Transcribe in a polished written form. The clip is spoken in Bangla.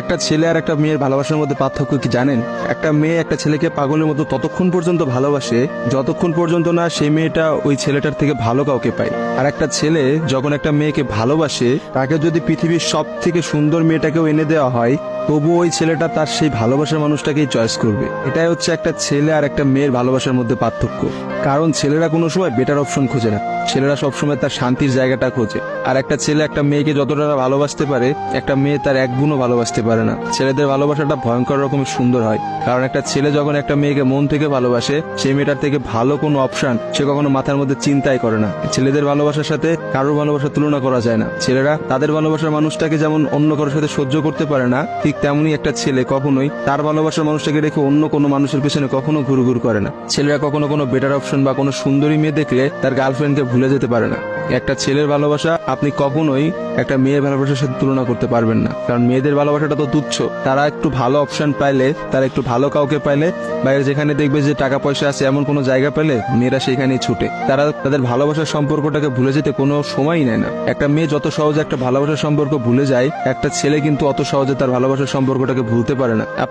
একটা ছেলে আর একটা মেয়ের ভালোবাসার মধ্যে পার্থক্য কি জানেন? একটা মেয়ে একটা ছেলেকে পাগলের মতো ততক্ষণ পর্যন্ত ভালোবাসে যতক্ষণ পর্যন্ত না সেই মেয়েটা ওই ছেলেটার থেকে ভালো কাউকে পায়। আর একটা ছেলে যখন একটা মেয়েকে ভালোবাসে, তাকে যদি পৃথিবীর সব থেকে সুন্দর মেয়েটাকেও এনে দেওয়া হয়, তবু ওই ছেলেটা তার সেই ভালোবাসার মানুষটাকেই চয়েস করবে। এটাই হচ্ছে একটা ছেলে আর একটা মেয়ের ভালোবাসার মধ্যে পার্থক্য। কারণ ছেলেরা কোনো সময় বেটার অপশন খোঁজে না, ছেলেরা সবসময় তার শান্তির জায়গাটা খোঁজে। আর একটা ছেলে একটা মেয়েকে যতটা ভালোবাসতে পারে, একটা মেয়ে তার এক গুণও ভালোবাসতে পারে না। ছেলেদের ভালোবাসাটা ভয়ঙ্কর রকমের সুন্দর হয়, কারণ একটা ছেলে যখন একটা মেয়েকে মন থেকে ভালোবাসে, সেই মেয়েটার থেকে ভালো কোনো অপশন সে কখনো মাথার মধ্যে চিন্তাই করে না। ছেলেদের ভালোবাসার সাথে কারোর ভালোবাসার তুলনা করা যায় না। ছেলেরা তাদের ভালোবাসার মানুষটাকে যেমন অন্য কারোর সাথে সহ্য করতে পারে না, ঠিক তেমনি একটা ছেলে কখনোই তার ভালোবাসার মানুষটাকে রেখে অন্য কোনো মানুষের পেছনে কখনো ঘুরঘুর করে না। ছেলেরা কখনো কোনো বেটার অপশন বা কোনো সুন্দরী মেয়ে দেখলে তার গার্লফ্রেন্ডকে ভুলে যেতে পারে না। একটা ছেলের ভালোবাসা আপনি কখনোই একটা মেয়ের ভালোবাসার সাথে তুলনা করতে পারবেন না, কারণ মেয়েদের ভালোবাসাটা তো তুচ্ছ। তারা একটু ভালো অপশন পাইলে, তারা একটু ভালো কাউকে পাইলে, বাইরে যেখানে দেখবে যে টাকা পয়সা আছে এমন কোনো জায়গা পেলে মেয়েরা সেখানেই ছুটে। তারা তাদের ভালোবাসার সম্পর্কটাকে ভুলে যেতে কোনো সময়ই নেয় না। একটা মেয়ে যত সহজে একটা ভালোবাসার সম্পর্ক ভুলে যায়, একটা ছেলে কিন্তু অত সহজে তার ভালোবাসার সম্পর্কটাকে ভুলতে পারে না।